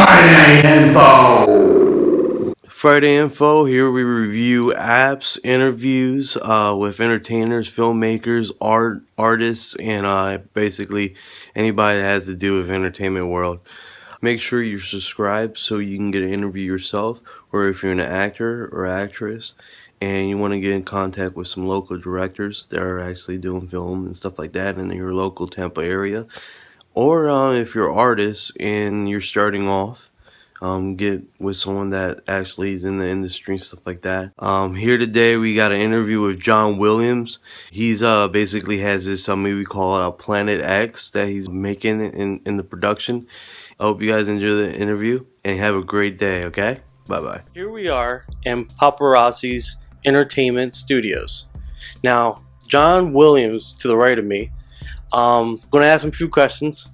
Friday Info! Friday Info, here we review apps, interviews with entertainers, filmmakers, artists, and basically anybody that has to do with entertainment world. Make sure you're subscribed so you can get an interview yourself, or if you're an actor or actress and you want to get in contact with some local directors that are actually doing film and stuff like that in your local Tampa area, or if you're an artist and you're starting off, get with someone that actually is in the industry and stuff like that. Here today we got an interview with John Williams. He's basically has this movie called Planet X that he's making in the production. I hope you guys enjoy the interview and have a great day, okay? Bye-bye. Here we are in Paparazzi's Entertainment Studios. Now, John Williams to the right of me. Going to ask him a few questions.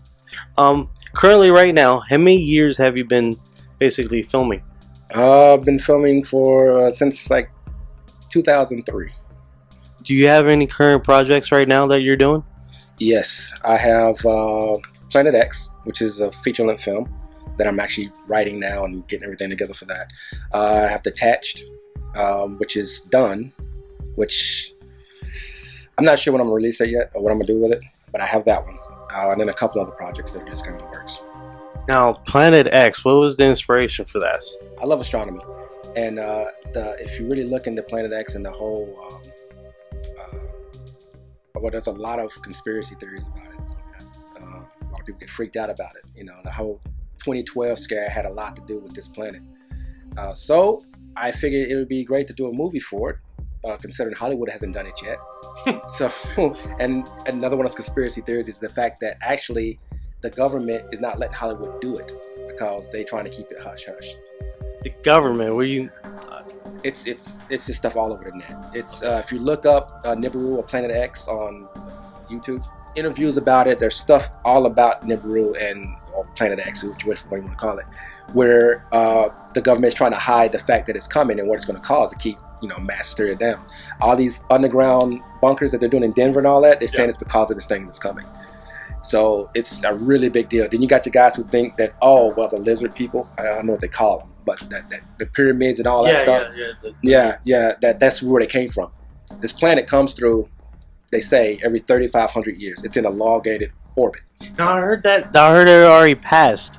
Currently right now, how many years have you been basically filming? I've been filming for since like 2003. Do you have any current projects right now that you're doing? Yes, I have Planet X, which is a feature-length film that I'm actually writing now and getting everything together for that. I have Detached, which is done, which I'm not sure when I'm going to release it yet or what I'm going to do with it, but I have that one. And then a couple other projects that are just kind of works. Now, Planet X, what was the inspiration for that? I love astronomy, and if you really look into Planet X and the whole, well, there's a lot of conspiracy theories about it. A lot of people get freaked out about it. You know, the whole 2012 scare had a lot to do with this planet. So I figured it would be great to do a movie for it. Considering Hollywood hasn't done it yet. So, and another one of those conspiracy theories is the fact that actually the government is not letting Hollywood do it because they're trying to keep it hush hush. The government, were you? It's just stuff all over the net. It's if you look up Nibiru or Planet X on YouTube, interviews about it. There's stuff all about Nibiru or Planet X, whichever one you want to call it, where the government is trying to hide the fact that it's coming and what it's going to cause to keep mass hysteria down. All these underground bunkers that they're doing in Denver and all that, they're saying it's because of this thing that's coming. So it's a really big deal. Then you got your guys who think that, oh, well, the lizard people, I don't know what they call them, but that the pyramids and all that stuff. That's where they came from. This planet comes through, they say, every 3,500 years. It's in a elongated orbit. No, I heard it already passed.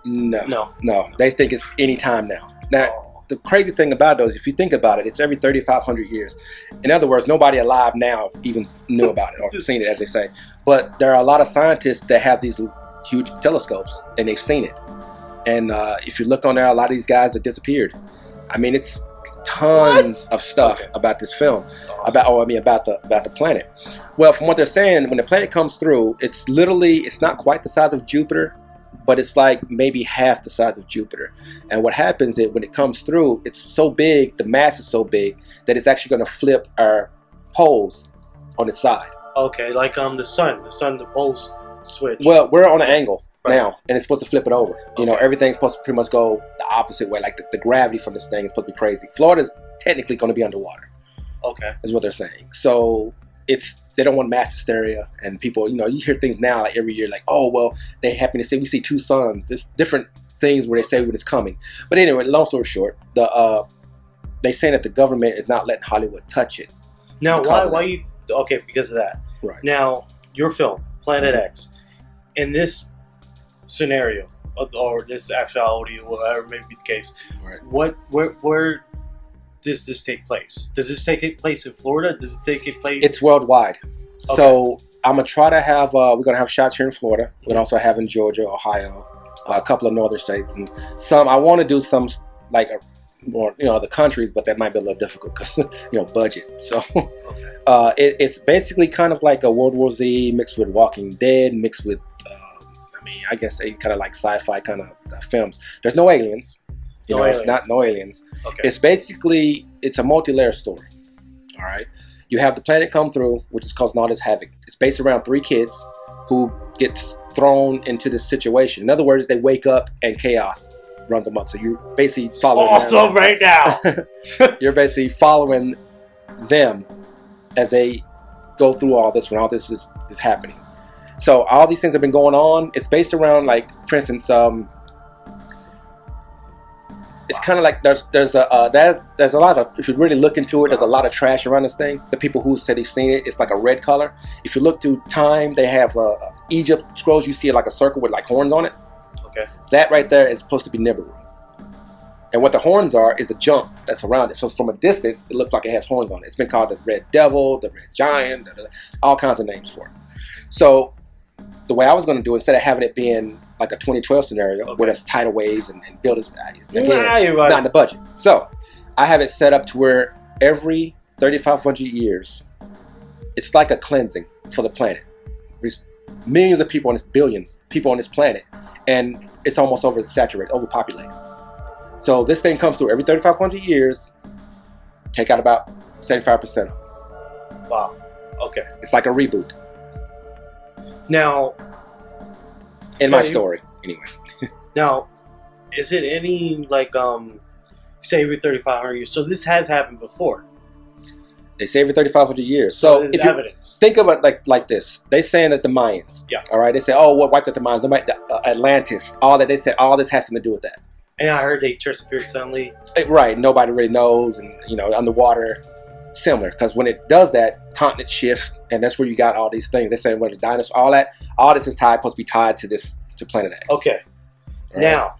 No. They think it's any time now. The crazy thing about those, if you think about it, it's every 3,500 years. In other words, nobody alive now even knew about it or seen it, as they say. But there are a lot of scientists that have these huge telescopes, and they've seen it. And if you look on there, a lot of these guys have disappeared. I mean, it's tons of stuff about this film, about the planet. Well, from what they're saying, when the planet comes through, it's not quite the size of Jupiter, but it's like maybe half the size of Jupiter. And what happens is when it comes through, it's so big, the mass is so big, that it's actually going to flip our poles on its side. Okay, like the sun, the poles switch. Well, we're on an angle now, and it's supposed to flip it over. Everything's supposed to pretty much go the opposite way. Like the gravity from this thing is supposed to be crazy. Florida's technically going to be underwater. Okay. Is what they're saying. So they don't want mass hysteria, and people, you hear things now like every year, like, oh, well, they happen to say we see two suns. There's different things where they say when it's coming. But anyway, long story short, they say that the government is not letting Hollywood touch it. Now, why you? Okay, because of that. Right. Now, your film, Planet X, in this scenario, or this actuality, or whatever may be the case, right. Where does this take place? Does this take place in Florida? Does it take place? It's worldwide. Okay. So I'm gonna try to have. We're gonna have shots here in Florida. We're gonna also have in Georgia, Ohio, a couple of northern states, and some. I want to do some like more, the countries, but that might be a little difficult because budget. So it's basically kind of like a World War Z mixed with Walking Dead, mixed with I guess a kind of like sci-fi kind of films. There's no aliens. It's not no aliens. Okay. It's basically, it's a multi-layer story. All right. You have the planet come through, which is causing all this havoc. It's based around 3 kids who gets thrown into this situation. In other words, they wake up and chaos runs them up. So you're basically following awesome right now. You're basically following them as they go through all this when all this is happening. So all these things have been going on. It's based around, like, for instance, It's kind of like there's a lot of, if you really look into it, there's a lot of trash around this thing. The people who said they've seen it, it's like a red color. If you look through time, they have Egypt scrolls. You see it like a circle with like horns on it. Okay. That right there is supposed to be Nibiru. And what the horns are is the junk that's around it. So from a distance, it looks like it has horns on it. It's been called the Red Devil, the Red Giant, all kinds of names for it. So the way I was going to do it, instead of having it being like a 2012 scenario where there's tidal waves and buildings, again, not in the budget. So I have it set up to where every 3,500 years, it's like a cleansing for the planet. There's millions of people on this, billions of people on this planet, and it's almost oversaturated, overpopulated. So this thing comes through every 3,500 years, take out about 75% of it. Wow. Okay. It's like a reboot. Now, in my story, anyway. Now, is it any like say every 3,500 years? So this has happened before. They say every 3,500 years. So if you evidence. Think of it like this, they saying that the Mayans. Yeah. All right. They say, oh, what wiped out the Mayans? Atlantis. All that. They said all this has something to do with that. And I heard they disappeared suddenly. Right. Nobody really knows, and underwater, similar, because when it does that, continent shifts, and that's where you got all these things. They're saying, well, the dinosaurs, all this is supposed to be tied to Planet X. Okay. Right. Now,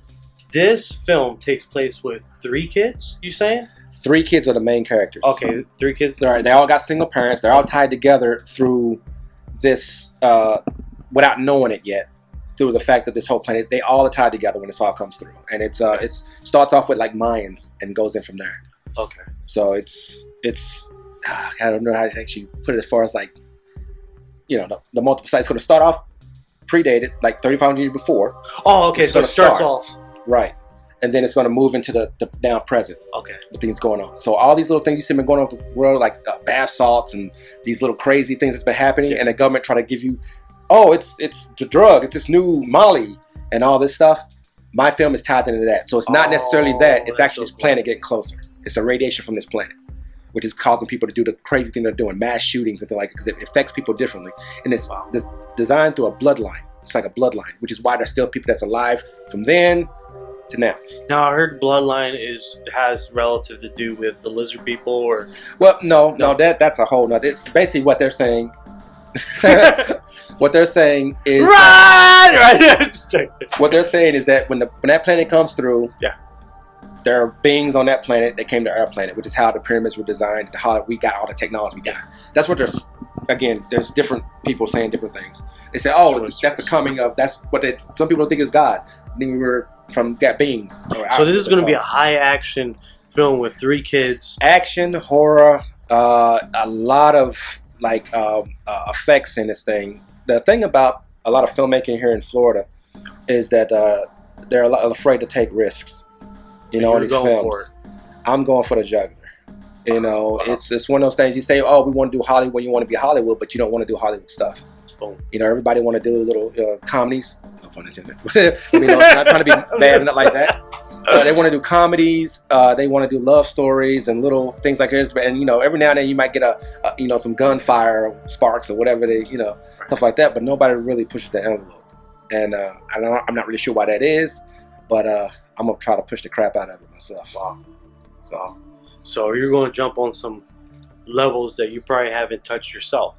this film takes place with 3 kids. You saying? 3 kids are the main characters. Okay, 3 kids. All right. They all got single parents. They're all tied together through this, without knowing it yet. Through the fact that this whole planet, they all are tied together when this all comes through, and it starts off with like Mayans and goes in from there. Okay. So it's I don't know how to actually put it as far as like, the multiple sites. It's going to start off predated like 3,500 years before. Oh, okay. So it starts off right, and then it's going to move into the now present. Okay. The things going on. So all these little things you see been going on with the world, like bath salts and these little crazy things that's been happening, and the government try to give you, oh, it's the drug, it's this new Molly and all this stuff. My film is tied into that. So it's not necessarily that, it's actually this planet getting closer. It's a radiation from this planet, which is causing people to do the crazy thing they're doing, mass shootings and things like it, because it affects people differently. And it's designed through a bloodline. It's like a bloodline, which is why there's still people that's alive from then to now. Now I heard bloodline has relative to do with the lizard people, or no, that's a whole nother. Basically, what they're saying. What they're saying is what they're saying is that when that planet comes through, there are beings on that planet that came to our planet, which is how the pyramids were designed, how we got all the technology we got. That's what there's different people saying different things. They say, oh, that's the coming of, that's what some people don't think is God. Then we were got beings. So this is going to be a high action film with 3 kids. Action, horror, a lot of effects in this thing. The thing about a lot of filmmaking here in Florida is that they're afraid to take risks. In these films, I'm going for the jugular. It's one of those things you say, oh, we want to do Hollywood, you want to be Hollywood, but you don't want to do Hollywood stuff. Boom. Everybody want to do little comedies. No pun intended. Not trying to be bad and not like that. They want to do comedies. They want to do love stories and little things like this. And every now and then you might get some gunfire, or sparks, or whatever stuff like that. But nobody really pushes the envelope. And I'm not really sure why that is. But I'm gonna try to push the crap out of it myself. Wow. So you're going to jump on some levels that you probably haven't touched yourself,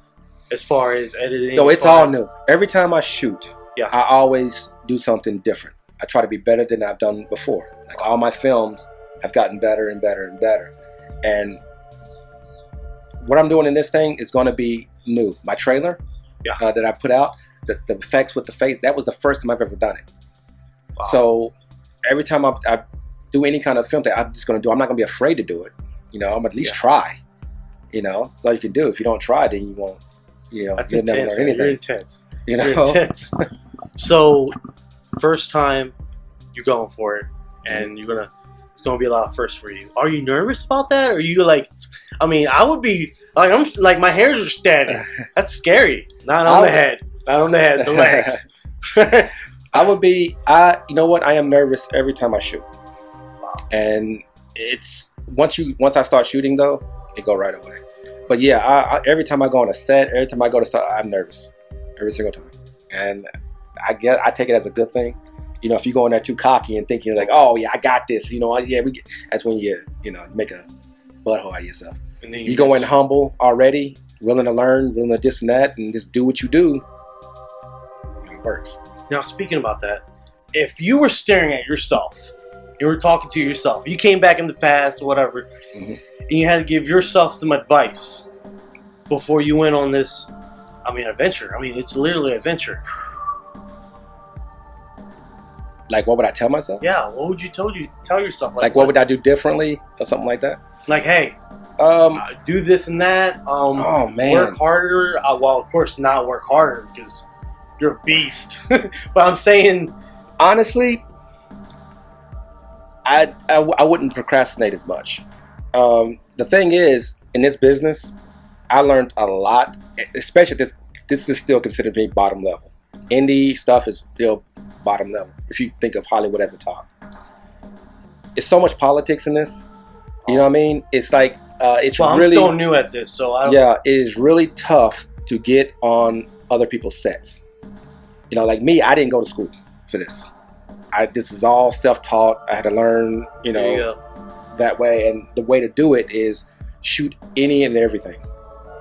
as far as editing. No, it's all new. Every time I shoot, I always do something different. I try to be better than I've done before. Like all my films have gotten better and better and better. And what I'm doing in this thing is going to be new. My trailer that I put out, the effects with the face, that was the first time I've ever done it. Wow. So every time I do any kind of film thing, I'm just going to do. I'm not going to be afraid to do it. I'm going to at least try. That's all you can do. If you don't try, then you won't. That's you'll intense. Never learn anything. You're intense. You're intense. So, first time you're going for it, and it's going to be a lot of firsts for you. Are you nervous about that? Or are you like? I mean, I would be like, I'm like my hairs are standing. That's scary. Not on the head. Not on the head. The legs. I would be. You know what? I am nervous every time I shoot. Wow. And it's once I start shooting though, it go right away. But yeah, every time I go on a set, every time I go to start, I'm nervous every single time, and I take it as a good thing You know, if you go in there too cocky and thinking like, oh yeah, I got this. You know, that's when you make a butthole out of yourself. And then you go in humble already, willing to learn, willing to this and that, and just do what you do. It works. Now, speaking about that, if you were staring at yourself, you were talking to yourself, you came back in the past, whatever, and you had to give yourself some advice before you went on this, adventure. It's literally an adventure. Like, what would I tell myself? Yeah, what would you tell yourself? Like what would I do differently or something like that? Like, hey, do this and that. Oh, man. Work harder. Well, of course, not work harder because you're a beast. But I'm saying, honestly, I wouldn't procrastinate as much. The thing is, in this business, I learned a lot, especially this is still considered to be bottom level. Indie stuff is still bottom level if you think of Hollywood as a top. It's so much politics in this. You know what I mean? It's like it's well, really. I'm still new at this, so I don't. Yeah, it is really tough to get on other people's sets. You know, like me, I didn't go to school for this. This is all self-taught. I had to learn, that way. And the way to do it is shoot any and everything.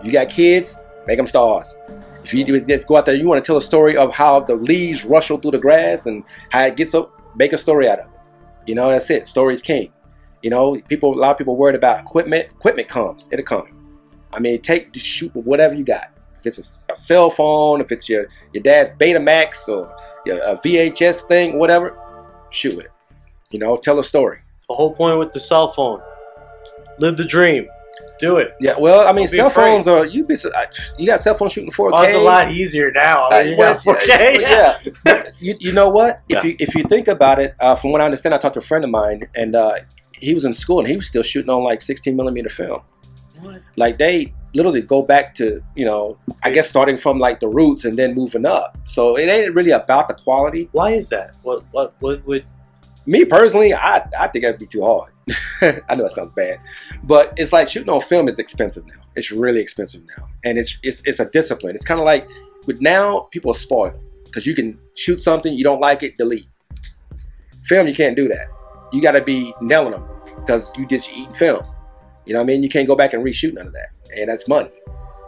You got kids, make them stars. If you just go out there, you want to tell a story of how the leaves rustle through the grass and how it gets up, make a story out of it. You know, that's it. Story's king. You know, a lot of people worried about equipment. Equipment comes. It'll come. Shoot with whatever you got. If it's a cell phone, if it's your dad's Betamax or a VHS thing, whatever, shoot with it. You know, tell a story. The whole point with the cell phone, live the dream. Do it. Yeah, well, cell phones are you got cell phones shooting 4K. Oh, it's a lot easier now. You got 4K. Yeah. But you know what? If you think about it, from what I understand, I talked to a friend of mine, and he was in school and he was still shooting on like 16mm film. What? Like they literally go back to I guess starting from like the roots and then moving up. So it ain't really about the quality. Why is that? What would? Me personally, I think that'd be too hard. I know it sounds bad, but it's like shooting on film is expensive now. It's really expensive now, and it's a discipline. It's kind of like with now people are spoiled because you can shoot something, you don't like it, delete. Film, you can't do that. You got to be nailing them because you just eating film. You know what I mean? You can't go back and reshoot none of that, and that's money.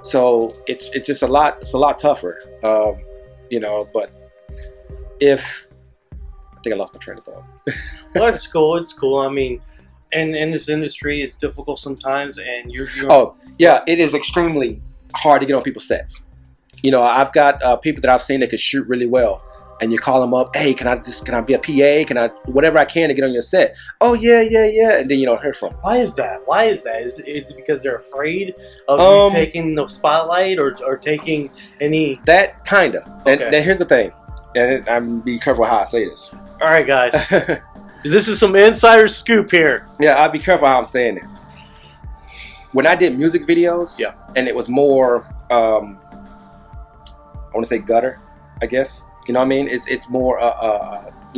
So it's just a lot. It's a lot tougher, But if I think I lost my train of thought. Well, it's cool. It's cool. And in this industry, it's difficult sometimes, and you're. Oh yeah, it is extremely hard to get on people's sets. I've got people that I've seen that could shoot really well, and you call them up, hey, can I be a PA? Can I whatever I can to get on your set? Oh yeah, and then you don't hear from them. Why is that? Is it because they're afraid of you taking the spotlight or taking any? That kinda. Okay. And here's the thing, and I'm be careful how I say this. All right, guys. This is some insider scoop here. Yeah, I'll be careful how I'm saying this. When I did music videos, and it was more, I want to say gutter, I guess. You know what I mean? It's more,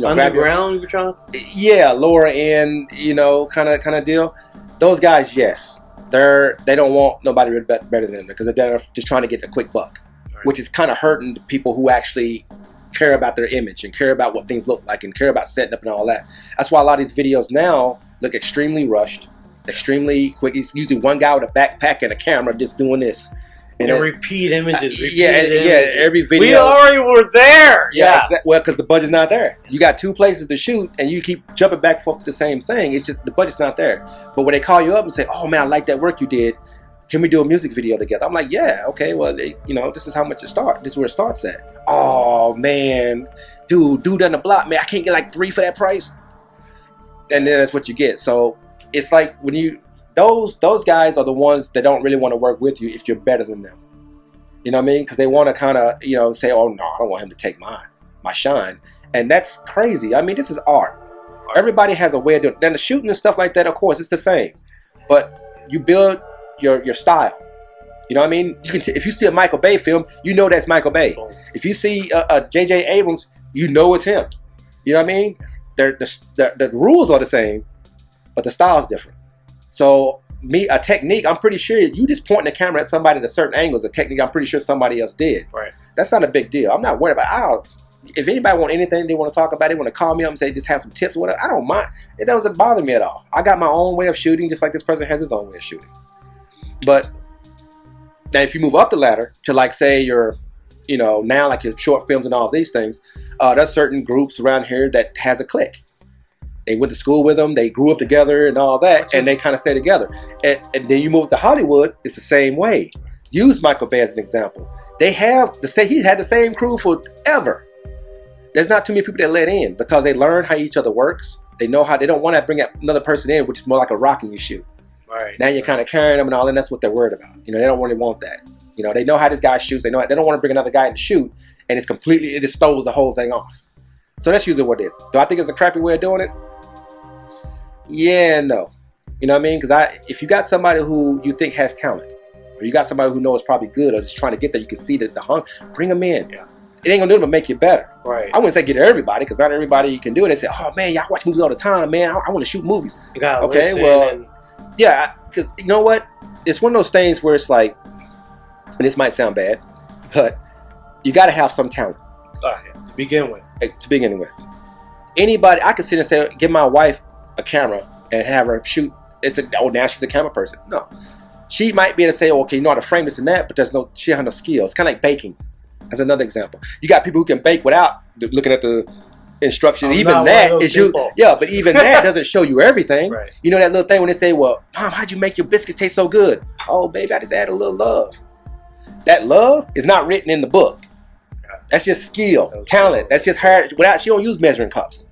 underground. You're trying. Yeah, lower end, kind of deal. Those guys, yes, they don't want nobody really better than them because they're just trying to get a quick buck, right. Which is kind of hurting the people who actually care about their image and care about what things look like and care about setting up and all that. That's why a lot of these videos now look extremely rushed, extremely quick. It's usually one guy with a backpack and a camera just doing this. And repeat images. Every video. We already were there. Yeah. Exactly. Well, because the budget's not there. You got two places to shoot and you keep jumping back and forth to the same thing. It's just the budget's not there. But when they call you up and say, oh man, I like that work you did. Can we do a music video together? I'm like, yeah, okay, well, this is how much it starts. This is where it starts at. Oh, man. Dude on the block, man, I can't get like 3 for that price. And then that's what you get. So it's like when those guys are the ones that don't really want to work with you if you're better than them. You know what I mean? Because they want to kind of, say, oh, no, I don't want him to take my shine. And that's crazy. This is art. Everybody has a way of doing it. Then the shooting and stuff like that, of course, it's the same. But you build your style. You know what I mean? You can if you see a Michael Bay film, you know that's Michael Bay. If you see a J.J. Abrams, you know it's him. You know what I mean? The rules are the same, but the style's different. So a technique, I'm pretty sure you just pointing the camera at somebody at a certain angle is a technique I'm pretty sure somebody else did. Right. That's not a big deal. I'm not worried about if anybody want anything they want to talk about, they want to call me up and say, just have some tips or whatever, I don't mind. It doesn't bother me at all. I got my own way of shooting, just like this person has his own way of shooting. But now if you move up the ladder to like, say you're, you know, now like your short films and all these things, there's certain groups around here that has a clique. They went to school with them, they grew up together and all that, and they kind of stay together. And then you move to Hollywood, it's the same way. Use Michael Bay as an example. He had the same crew forever. There's not too many people that let in because they learn how each other works. They know how, they don't want to bring another person in, which is more like a rocking you shoot. Right. Now you're kind of carrying them and all, and that's what they're worried about. You know, they don't really want that. You know, they know how this guy shoots. They don't want to bring another guy in to shoot, and it just throws the whole thing off. So that's usually what it is. Do I think it's a crappy way of doing it? Yeah, no. You know what I mean? Because if you got somebody who you think has talent, or you got somebody who knows probably good, or just trying to get there, you can see the hunger, bring them in. Yeah. It ain't gonna do it but make you better. Right. I wouldn't say get everybody, because not everybody can do it. They say, oh man, y'all watch movies all the time, man. I want to shoot movies. You gotta okay, listen well, yeah, because you know what? It's one of those things where it's like, and this might sound bad, but you got to have some talent. To begin with. To begin with. Anybody, I could sit and say, give my wife a camera and have her shoot. Now she's a camera person. No. She might be able to say, okay, you know how to frame this and that, but she has no skill. It's kind of like baking. That's another example. You got people who can bake without looking at the instructions. Even that is but even that doesn't show you everything. Right. You know that little thing when they say, well, Mom, how'd you make your biscuits taste so good? Oh, baby, I just add a little love. That love is not written in the book. That's just skill, talent. That's just her. She don't use measuring cups.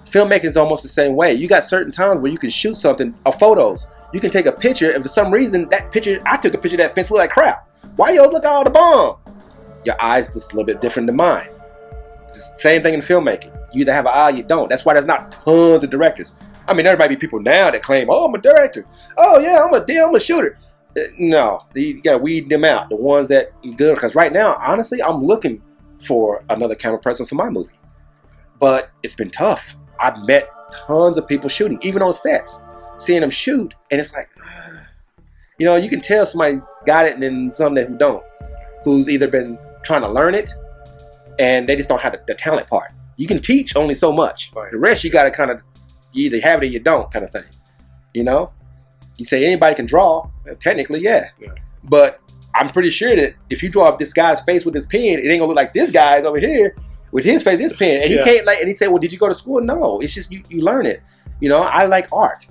Filmmaking is almost the same way. You got certain times where you can shoot something, or photos. You can take a picture, and for some reason, I took a picture of that fence look like crap. Why you look at all the bomb? Your eyes just a little bit different than mine. It's the same thing in filmmaking. You either have an eye or you don't. That's why there's not tons of directors. I mean, there might be people now that claim, oh, I'm a director. Oh, yeah, I'm a shooter. No, you got to weed them out. The ones that are good. Because right now, honestly, I'm looking for another camera person for my movie. But it's been tough. I've met tons of people shooting, even on sets, seeing them shoot. And it's like, you know, you can tell somebody got it and then some that who don't, who's either been trying to learn it and they just don't have the talent part. You can teach only so much. Right. The rest you got to kind of, you either have it or you don't kind of thing. You know? You say anybody can draw. Technically, yeah. But I'm pretty sure that if you draw up this guy's face with his pen, it ain't gonna look like this guy's over here with his face, this pen. And he can't and he said, well, did you go to school? No, it's just you learn it. You know, I like art.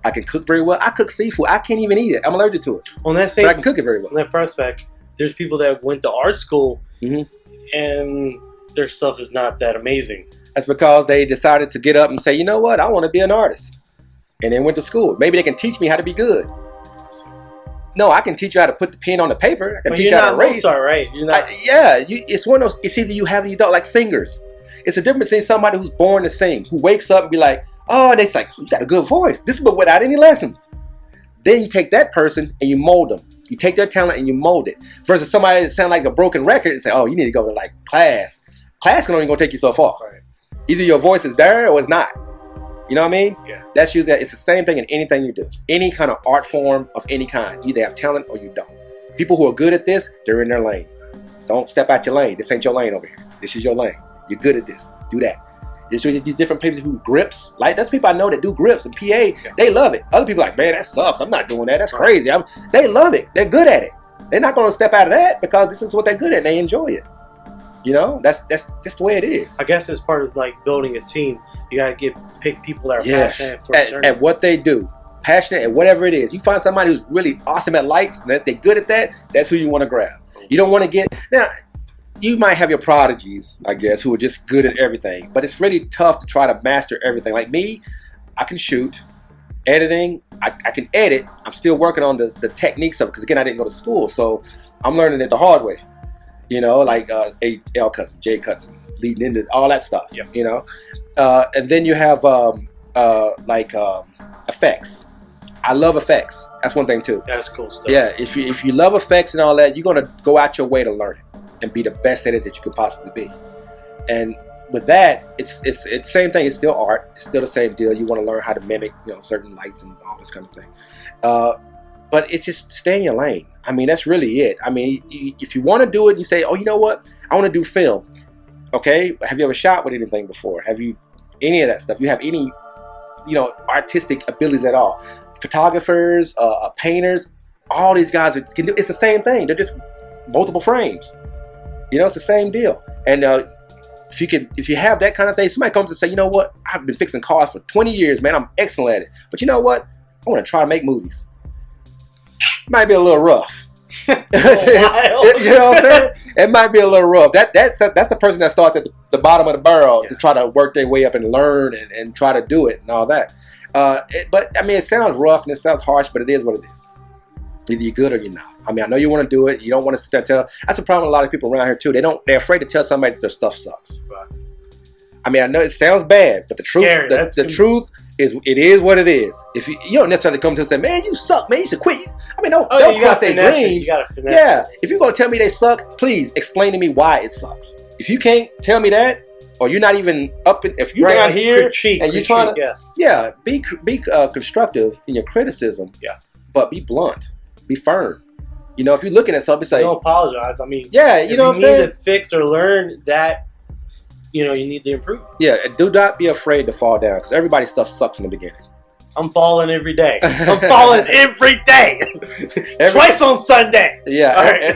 I can cook very well. I cook seafood. I can't even eat it. I'm allergic to it. On that but I can cook it very well. On that prospect, there's people that went to art school and their stuff is not that amazing. That's because they decided to get up and say, you know what, I want to be an artist. And they went to school. Maybe they can teach me how to be good. No, I can teach you how to put the pen on the paper. I can teach you how to erase. Mozart, right? You're not. It's one of those. It's either you have it or you don't. Like singers, it's a difference between somebody who's born to sing, who wakes up and be like, oh, and it's like, oh, you got a good voice. This is but without any lessons. Then you take that person and you mold them. You take their talent and you mold it. Versus somebody that sound like a broken record and say, oh, you need to go to like class. Class can only go take you so far. Right. Either your voice is there or it's not. You know what I mean? Yeah. That's usually, it's the same thing in anything you do. Any kind of art form of any kind. You either have talent or you don't. People who are good at this, they're in their lane. Don't step out your lane. This ain't your lane over here. This is your lane. You're good at this. Do that. There's these different people who grips. Like, that's people I know that do grips and PA. They love it. Other people are like, man, that sucks. I'm not doing that. That's crazy. They love it. They're good at it. They're not going to step out of that because this is what they're good at. And they enjoy it. You know, that's just the way it is. I guess as part of like building a team, you gotta pick people that are passionate for at what they do, passionate at whatever it is. You find somebody who's really awesome at lights, and that they're good at that. That's who you want to grab. You don't want to get now. You might have your prodigies, I guess, who are just good at everything, but it's really tough to try to master everything. Like me, I can shoot, editing, I can edit. I'm still working on the techniques of it because again, I didn't go to school, so I'm learning it the hard way. You know, like L cuts, J cuts, leading into all that stuff. Yep. You know. And then you have effects. I love effects. That's one thing too. That's cool stuff. Yeah, if you love effects and all that, you're gonna go out your way to learn it and be the best at it that you could possibly be. And with that, it's same thing. It's still art. It's still the same deal. You want to learn how to mimic, you know, certain lights and all this kind of thing. But it's just stay in your lane. I mean, that's really it. I mean, if you want to do it, you say, oh, you know what? I want to do film. Okay, have you ever shot with anything before? Have you any of that stuff? You have any, artistic abilities at all? Photographers, painters, all these guys can do. It's the same thing. They're just multiple frames. It's the same deal. And if you have that kind of thing, somebody comes and say, you know what? I've been fixing cars for 20 years, man. I'm excellent at it. But you know what? I want to try to make movies. Might be a little rough. You know what I'm saying? It might be a little rough. That's the person that starts at the bottom of the barrel to try to work their way up and learn and try to do it and all that. But I mean, it sounds rough and it sounds harsh, but it is what it is. Either you're good or you're not. I mean, I know you want to do it. You don't want to sit there and tell. That's a problem with a lot of people around here too. They're afraid to tell somebody that their stuff sucks. Right. I mean, I know it sounds bad, but the truth, the truth is, it is what it is. If you don't necessarily come to and say, man, you suck, man, you should quit. I mean, don't cross their dreams. If you're gonna tell me they suck, please explain to me why it sucks. If you can't tell me that, or you're not even if you're down here and you're trying to, be constructive in your criticism, but be blunt, be firm. If you're looking at something, say, don't apologize. I mean, you know what I'm saying? You need to fix or learn that. You need to improve. Yeah, do not be afraid to fall down, because everybody's stuff sucks in the beginning. I'm falling every day. I'm falling every day. Twice on Sunday. Yeah,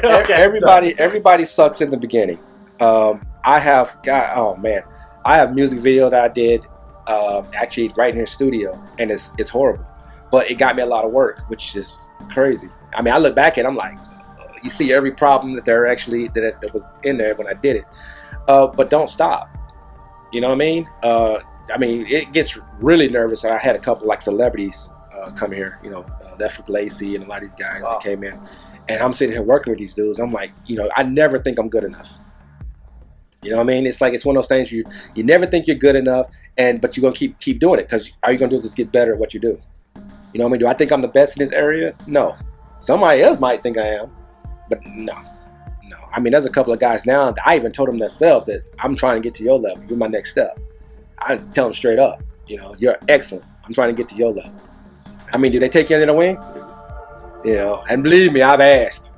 everybody sucks in the beginning. I have music video that I did actually right in the studio, and it's horrible, but it got me a lot of work, which is crazy. I mean, I look back and I'm like, you see every problem that was in there when I did it. But don't stop. You know what I mean? It gets really nervous. I had a couple like celebrities come here. Left Lacey and a lot of these guys that came in, and I'm sitting here working with these dudes. I'm like, I never think I'm good enough. You know what I mean? It's like it's one of those things you never think you're good enough, but you're gonna keep doing it, because all you're gonna do is just get better at what you do. You know what I mean? Do I think I'm the best in this area? No. Somebody else might think I am, but no. I mean, there's a couple of guys now that I even told them themselves that I'm trying to get to your level. You're my next step. I tell them straight up, you're excellent. I'm trying to get to your level. I mean, do they take you under the wing? And believe me, I've asked.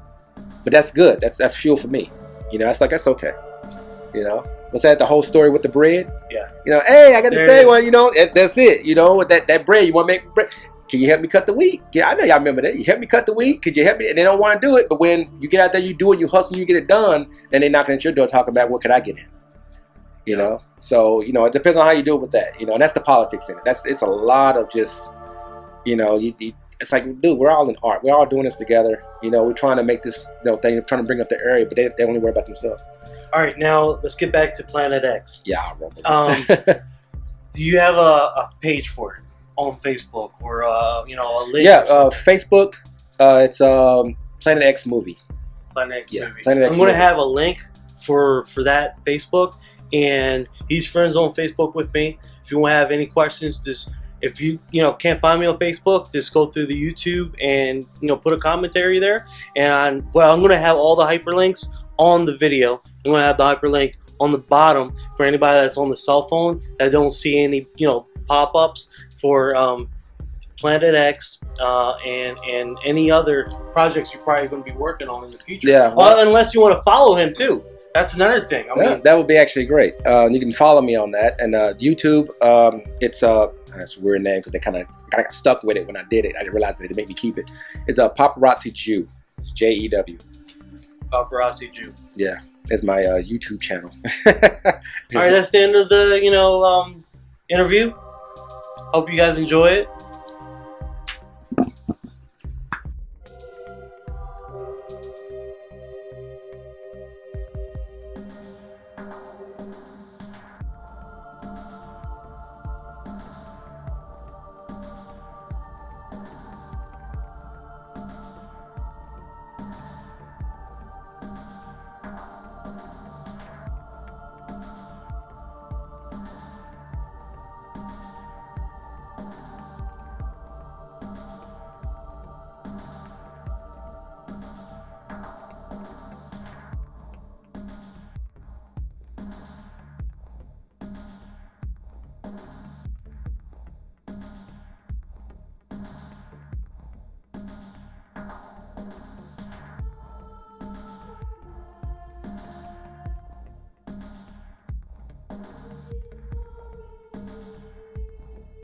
But that's good. That's fuel for me. That's okay. What's that? The whole story with the bread? Yeah. Hey, I got to stay one. That's it. That bread. You want to make bread? Can you help me cut the wheat? Yeah, I know y'all remember that. You help me cut the wheat? Could you help me? And they don't want to do it, but when you get out there, you do it, you hustle, you get it done, then they're knocking at your door talking about, what could I get in? So, it depends on how you do it with that, and that's the politics in it. It's a lot of just, it's like, dude, we're all in art. We're all doing this together. We're trying to make this thing, trying to bring up the area, but they only worry about themselves. All right, now let's get back to Planet X. Yeah, I'll roll with it. Do you have a page for it? On Facebook or a link? Yeah, Facebook. It's Planet X Movie. Planet X Movie. Planet X I'm going to movie. have a link for that Facebook, and he's friends on Facebook with me. If you want to have any questions, just if you can't find me on Facebook, just go through the YouTube and put a commentary there. And I'm going to have all the hyperlinks on the video. I'm going to have the hyperlink on the bottom for anybody that's on the cell phone that don't see any pop-ups for Planet X and any other projects you're probably going to be working on in the future. Yeah. Well, unless you want to follow him too. That's another thing. I mean, that would be actually great. You can follow me on that. And YouTube, it's that's a weird name because I kind of got stuck with it when I did it. I didn't realize that they made me keep it. It's a Paparazzi Jew. It's Jew. Paparazzi Jew. Yeah. It's my YouTube channel. All right, that's the end of the interview. Hope you guys enjoy it.